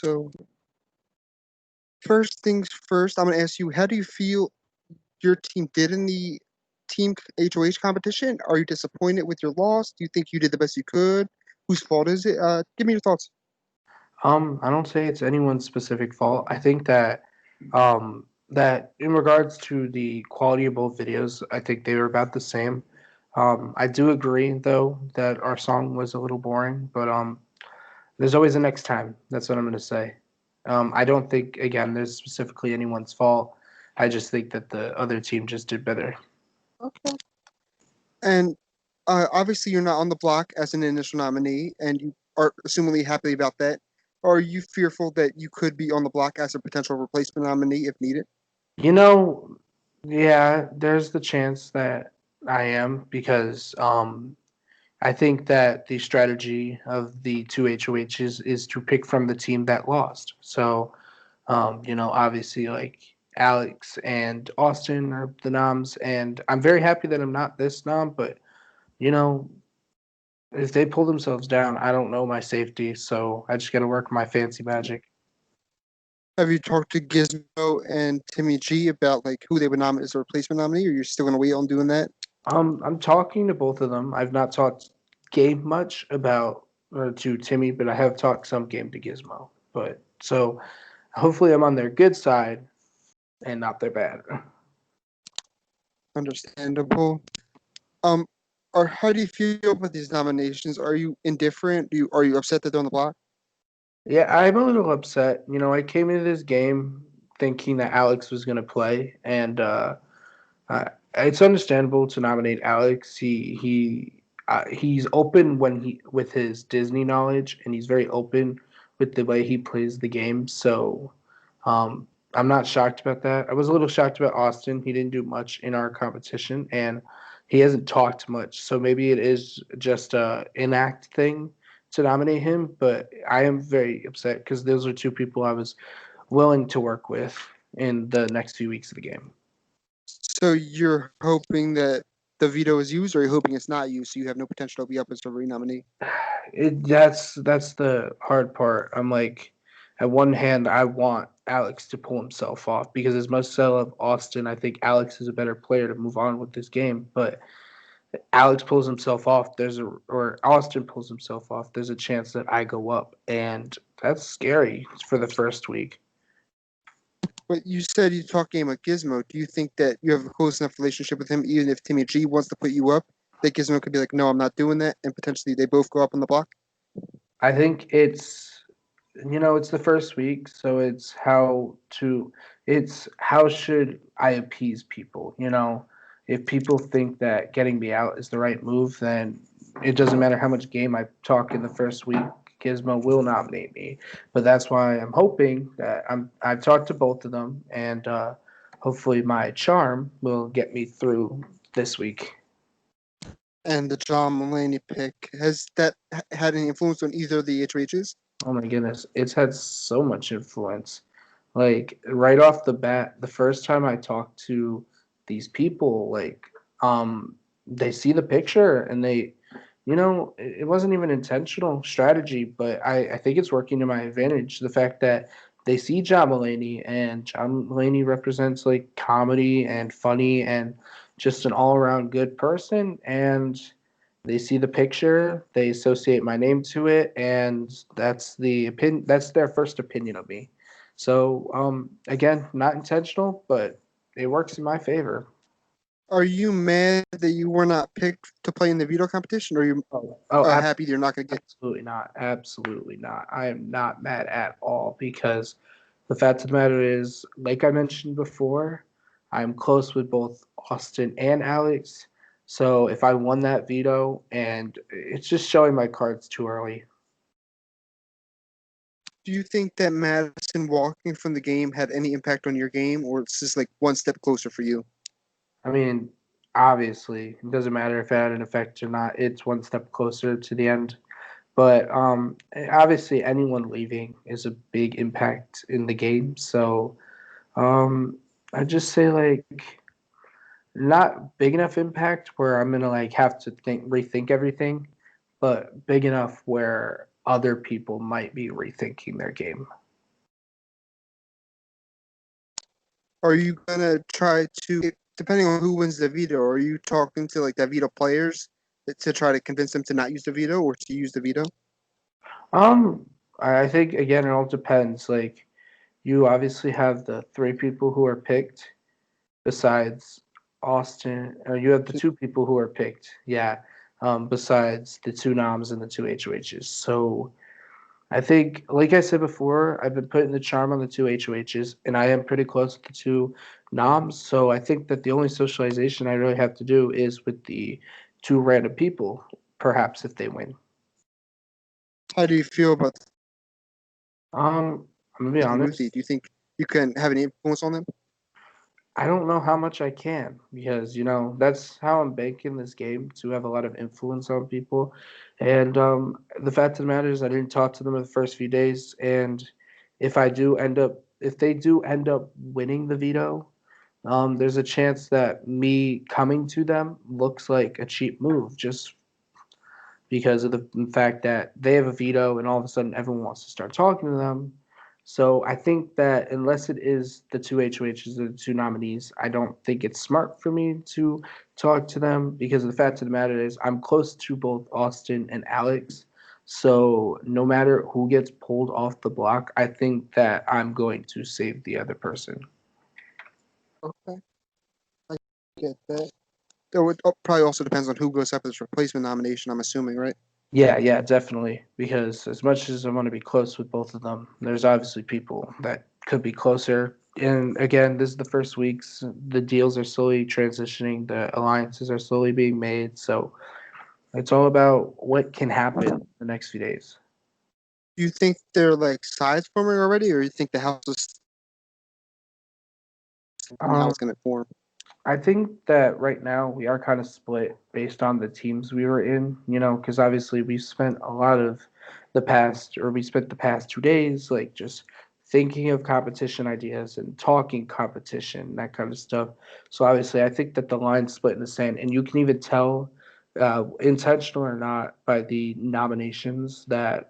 So, first things first, I'm going to ask you, how do you feel your team did in the team HOH competition? Are you disappointed with your loss? Do you think you did the best you could? Whose fault is it? Give me your thoughts. I don't say it's anyone's specific fault. I think that in regards to the quality of both videos, I think they were about the same. I do agree though that our song was a little boring, but there's always a next time. That's what I'm gonna say. I don't think again there's specifically anyone's fault. I just think that the other team just did better. Okay. And obviously, you're not on the block as an initial nominee, and you are assumingly happy about that. Are you fearful that you could be on the block as a potential replacement nominee if needed? You know, yeah, there's the chance that I am because I think that the strategy of the two HOHs is to pick from the team that lost. So, obviously, like Alex and Austin are the noms, and I'm very happy that I'm not this nom. But you know, if they pull themselves down, I don't know my safety, so I just got to work my fancy magic. Have you talked to Gizmo and Timmy G about like who they would nominate as a replacement nominee, or you're still gonna wait on doing that? I'm talking to both of them. I've not talked game much about to Timmy, but I have talked some game to Gizmo. But so hopefully I'm on their good side and not their bad. Understandable. Um, or how do you feel about these nominations? Are you indifferent? Are you upset that they're on the block? Yeah, I'm a little upset. I came into this game thinking that Alex was going to play, and it's understandable to nominate Alex. He's open when he with his Disney knowledge, and he's very open with the way he plays the game. So, I'm not shocked about that. I was a little shocked about Austin. He didn't do much in our competition, and he hasn't talked much. So maybe it is just a inact thing to nominate him. But I am very upset because those are two people I was willing to work with in the next few weeks of the game. So you're hoping that the veto is used, or you're hoping it's not used, so you have no potential to be up as a renominee? That's the hard part. I'm like, at one hand, I want Alex to pull himself off because as much as I love Austin, I think Alex is a better player to move on with this game. But Alex pulls himself off, or Austin pulls himself off, there's a chance that I go up, and that's scary for the first week. But you said you talk game with Gizmo. Do you think that you have a close enough relationship with him, even if Timmy G wants to put you up, that Gizmo could be like, no, I'm not doing that, and potentially they both go up on the block? I think it's the first week, so it's how should I appease people? If people think that getting me out is the right move, then it doesn't matter how much game I talk in the first week. Gizmo will nominate me, but that's why I'm hoping that I've talked to both of them, and hopefully my charm will get me through this week. And the John Mulaney pick, has that had any influence on either of the HOHs? Oh my goodness, it's had so much influence. Like right off the bat, the first time I talked to these people, like they see the picture and it wasn't even intentional strategy, but I think it's working to my advantage. The fact that they see John Mulaney and John Mulaney represents like comedy and funny and just an all around good person, and they see the picture, they associate my name to it, and that's the opinion. That's their first opinion of me. So again, not intentional, but it works in my favor. Are you mad that you were not picked to play in the veto competition, or are you Oh, happy that you're not going to get? absolutely not. Absolutely not. I am not mad at all because the fact of the matter is, like I mentioned before, I'm close with both Austin and Alex. So if I won that veto, and it's just showing my cards too early. Do you think that Madison walking from the game had any impact on your game, or it's just like one step closer for you? I mean, obviously, it doesn't matter if it had an effect or not. It's one step closer to the end. But obviously, anyone leaving is a big impact in the game. So um, I just say like not big enough impact where I'm gonna like have to rethink everything, but big enough where other people might be rethinking their game. Are you gonna try to, depending on who wins the veto, are you talking to like the veto players to try to convince them to not use the veto or to use the veto? Um, I think again it all depends. Like you obviously have the three people who are picked besides Austin, or you have the two people who are picked, yeah, besides the two noms and the two HOHs. So I think, like I said before, I've been putting the charm on the two HOHs, and I am pretty close with the two noms. So I think that the only socialization I really have to do is with the two random people, perhaps if they win. How do you feel about I'm gonna be Ruthie? honest. Do you think you can have any influence on them? I don't know how much I can because that's how I'm banking this game to have a lot of influence on people. And the fact of the matter is, I didn't talk to them in the first few days. And if they do end up winning the veto, there's a chance that me coming to them looks like a cheap move just because of the fact that they have a veto and all of a sudden everyone wants to start talking to them. So I think that unless it is the two HOHs or the two nominees, I don't think it's smart for me to talk to them because the fact of the matter is I'm close to both Austin and Alex. So no matter who gets pulled off the block, I think that I'm going to save the other person. Okay, I get that. Though it probably also depends on who goes up as replacement nomination, I'm assuming, right? Yeah, yeah, definitely. Because as much as I want to be close with both of them, there's obviously people that could be closer. And again, this is the first weeks. The deals are slowly transitioning. The alliances are slowly being made. So it's all about what can happen the next few days. Do you think they're like sides forming already, or you think the house is and how Um, it's going to form? I think that right now we are kind of split based on the teams we were in, because obviously we spent a lot of we spent the past 2 days like just thinking of competition ideas and talking competition, that kind of stuff. So obviously, I think that the line's split in the sand, and you can even tell, intentional or not, by the nominations that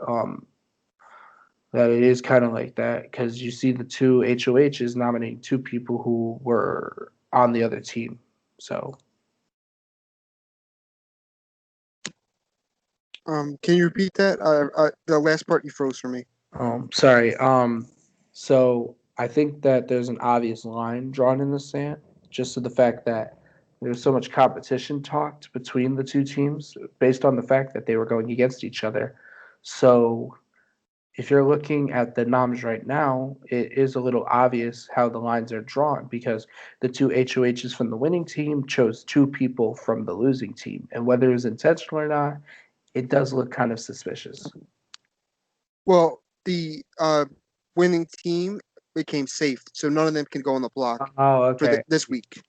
it is kind of like that because you see the two HOHs nominating two people who were on the other team. So, Can you repeat that? The last part you froze for me. sorry. So I think that there's an obvious line drawn in the sand, just to the fact that there's so much competition talked between the two teams based on the fact that they were going against each other. So if you're looking at the noms right now, it is a little obvious how the lines are drawn because the two HOHs from the winning team chose two people from the losing team. And whether it was intentional or not, it does look kind of suspicious. Well, the winning team became safe, so none of them can go on the block Oh, for okay. this week.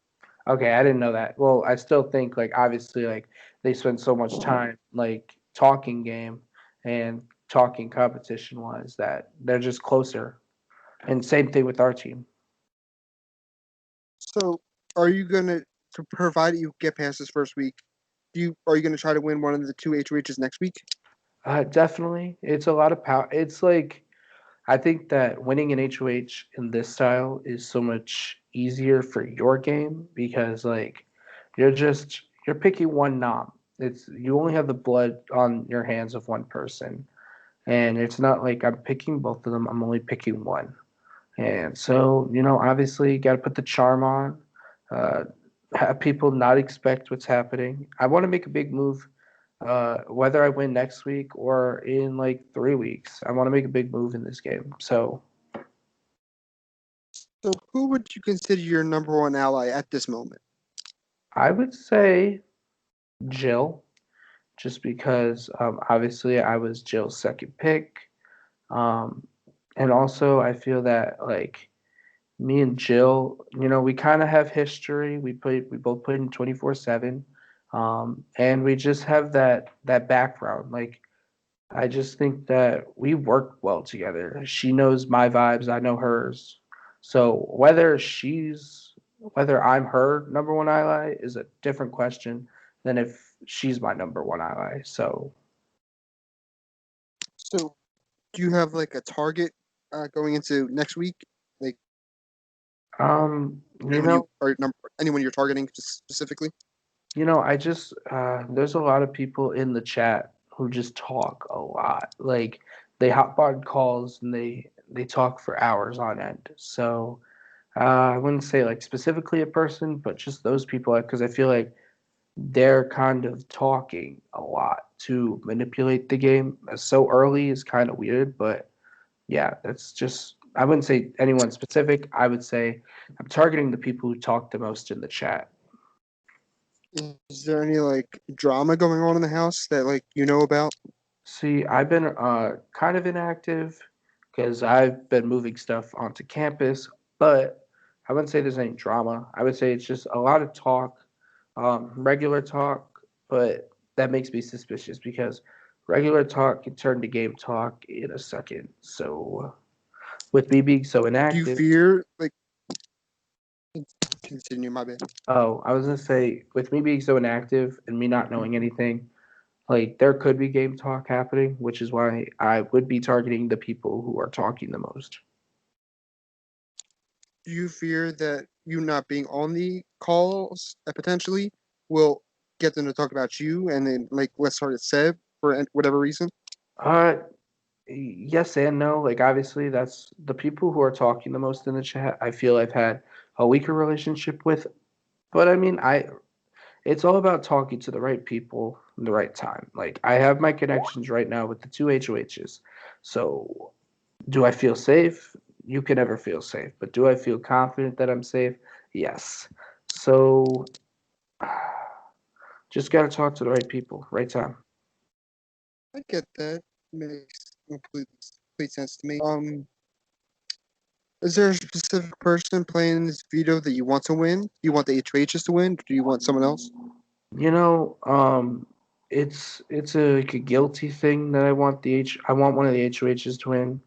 Okay, I didn't know that. Well, I still think like obviously like they spend so much time like talking game and talking competition wise that they're just closer. And same thing with our team. So, are you gonna, to provide you get past this first week? Are you gonna try to win one of the two HOHs next week? Definitely, it's a lot of power. It's like I think that winning an HOH in this style is so much easier for your game because like you're picking one nom. It's you only have the blood on your hands of one person. And it's not like I'm picking both of them, I'm only picking one. And so, obviously you gotta put the charm on, uh, have people not expect what's happening. I want to make a big move, whether I win next week or in like 3 weeks. I want to make a big move in this game. So So, who would you consider your number one ally at this moment? I would say Jill, just because obviously I was Jill's second pick. Um, and also I feel that like me and Jill, we kind of have history. We both played in 24/7. And we just have that background. Like I just think that we work well together. She knows my vibes, I know hers. So whether I'm her number one ally is a different question than if she's my number one ally. So So, do you have like a target going into next week? Like, You Anyone you know, or number anyone you're targeting specifically? I just there's a lot of people in the chat who just talk a lot. Like they hop on calls and they talk for hours on end. So I wouldn't say like specifically a person, but just those people because I feel like they're kind of talking a lot to manipulate the game. So early is kind of weird, but yeah, that's just I wouldn't say anyone specific. I would say I'm targeting the people who talk the most in the chat. Is there any like drama going on in the house that like you know about? See, I've been kind of inactive because I've been moving stuff onto campus, but I wouldn't say there's any drama. I would say it's just a lot of talk, regular talk, but that makes me suspicious because regular talk can turn to game talk in a second. So with me being so Do you inactive, fear like continue my bad? oh, I was gonna say with me being so inactive and me not knowing anything, like there could be game talk happening, which is why I would be targeting the people who are talking the most. Do you fear that you not being on the calls potentially will get them to talk about you and then like let's start at Seb for whatever reason? Uh, yes and no. Like obviously, that's the people who are talking the most in the chat. I feel I've had a weaker relationship with, but I mean, it's all about talking to the right people in the right time. Like I have my connections right now with the two HOHs. So do I feel safe? You can never feel safe, but do I feel confident that I'm safe? Yes. So just got to talk to the right people, right time. I get that. Makes complete sense to me. Is there a specific person playing this veto that you want to win? Do you want the HOHs to win? Or do you want someone else? You know, it's a, like a guilty thing that I want one of the HOHs to win,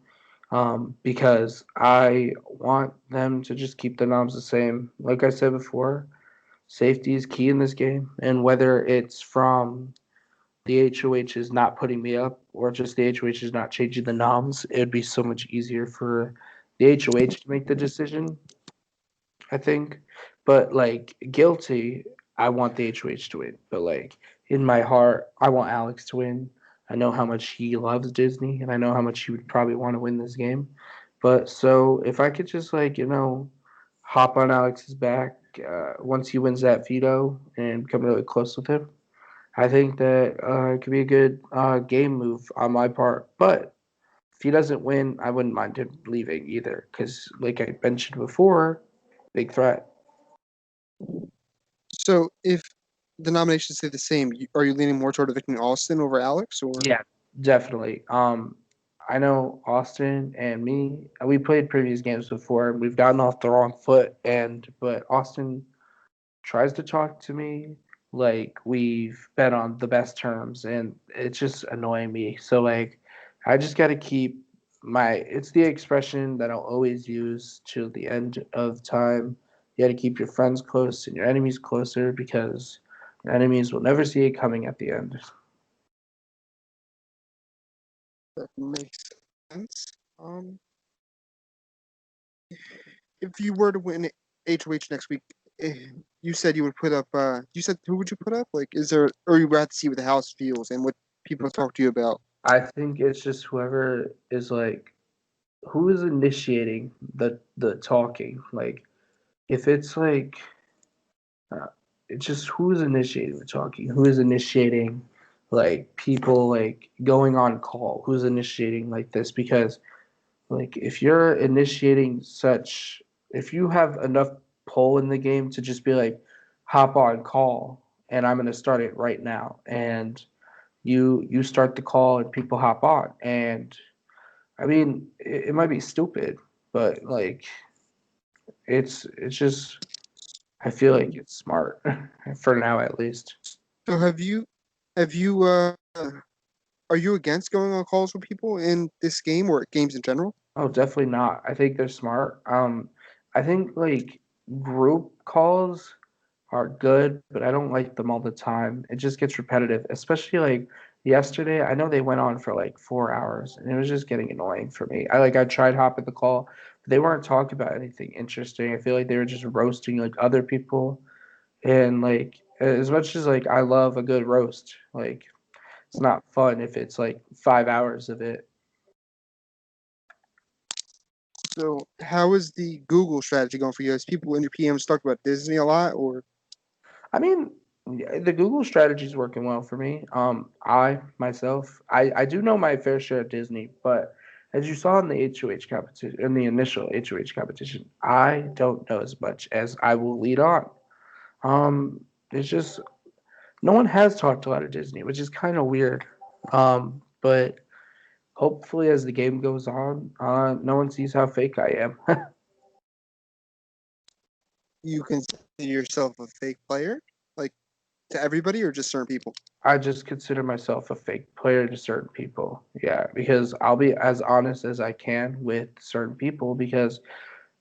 because I want them to just keep the knobs the same. Like I said before, safety is key in this game, and whether it's from the HOHs not putting me up or just the HOHs not changing the noms, it would be so much easier for the HOH to make the decision, I think. But like guilty, I want the HOH to win. But like in my heart, I want Alex to win. I know how much he loves Disney, and I know how much he would probably want to win this game. But so if I could just like hop on Alex's back once he wins that veto and become really close with him, I think that it could be a good game move on my part. But if he doesn't win, I wouldn't mind him leaving either, because like I mentioned before, big threat. So if the nominations stay the same, are you leaning more toward evicting Austin over Alex or? Yeah, definitely. I know Austin and me, we played previous games before. We've gotten off the wrong foot, but Austin tries to talk to me like we've been on the best terms, and it's just annoying me. So like, I just got to keep it's the expression that I'll always use till the end of time. You got to keep your friends close and your enemies closer because your enemies will never see it coming at the end. That makes sense. Um, if you were to win HOH next week, eh, you said you would put up. You said who would you put up? Like, is there, or you would have to see what the house feels and what people talk to you about. I think it's just whoever is like who is initiating the talking. Like if it's like uh, it's just who is initiating the talking, who is initiating like people like going on call, who's initiating like this because like if you're initiating such if you have enough pull in the game to just be like hop on call and I'm gonna start it right now and you start the call and people hop on and I mean, it might be stupid, but like it's just I feel like it's smart for now at least. So have you are you against going on calls with people in this game or games in general? Oh, definitely not. I think they're smart. I think like group calls are good, but I don't like them all the time. It just gets repetitive, especially like yesterday. I know they went on for like 4 hours, and it was just getting annoying for me. I tried hopping the call, they weren't talking about anything interesting. I feel like they were just roasting like other people, and like as much as like I love a good roast, like it's not fun if it's like 5 hours of it. So, how is the Google strategy going for you? As people in your PMs talk about Disney a lot, or I mean, the Google strategy is working well for me. I myself, I do know my fair share of Disney, but as you saw in the HOH competition, in the initial HOH competition, I don't know as much as I will lead on. It's just no one has talked a lot of Disney, which is kind of weird. But hopefully, as the game goes on, no one sees how fake I am. you consider yourself a fake player, like to everybody, or just certain people? I just consider myself a fake player to certain people. Yeah, because I'll be as honest as I can with certain people because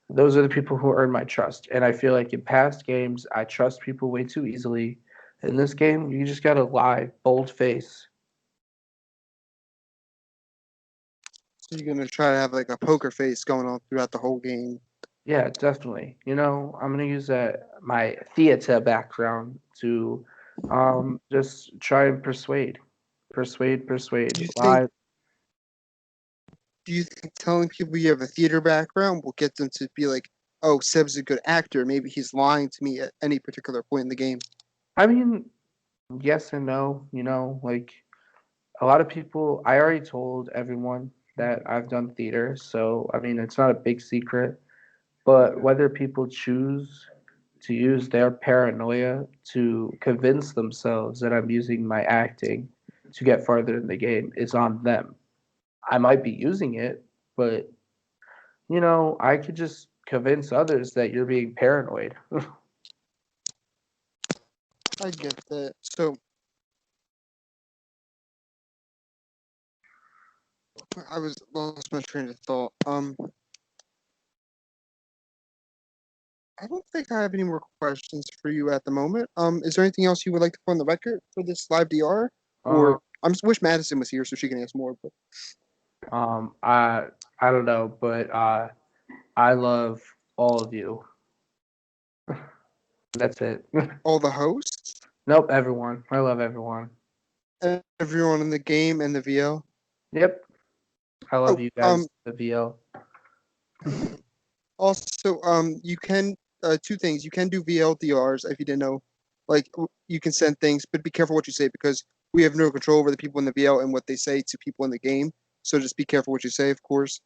those are the people who earn my trust. And I feel like in past games, I trust people way too easily. In this game, you just gotta lie, bold face. So you're gonna try to have like a poker face going on throughout the whole game. Yeah, definitely. I'm gonna use that my theater background to just try and Do persuade, you think? lie. Do you think telling people you have a theater background will get them to be like, "Oh, Seb's a good actor. Maybe he's lying to me at any particular point in the game." I mean, yes and no. Like a lot of people, I already told everyone that I've done theater, so I mean, it's not a big secret. But whether people choose to use their paranoia to convince themselves that I'm using my acting to get farther in the game is on them. I might be using it, but I could just convince others that you're being paranoid. I get that. So I was lost my train of thought. I don't think I have any more questions for you at the moment. Is there anything else you would like to put on the record for this live DR? Uh, Or wish Madison was here so she can ask more. But I don't know, but I love all of you. That's it. all the hosts, Nope, everyone. I love everyone. everyone in the game, and the VL. Yep, I love Oh, you guys. The VL. also, you can two things. You can do VLDRs if you didn't know. Like you can send things, but be careful what you say because we have no control over the people in the VL and what they say to people in the game. So just be careful what you say, of course.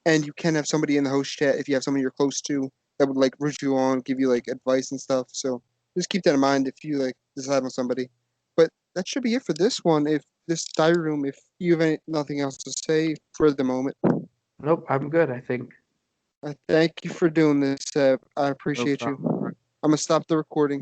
And you can have somebody in the host chat if you have somebody you're close to that would like root you on, give you like advice and stuff. So just keep that in mind if you like decide on somebody. But that should be it for this one. If this diary room, if you have nothing else to say for the moment. Nope, I'm good. I think. Thank you for doing this. I No appreciate you. problem. I'm gonna stop the recording.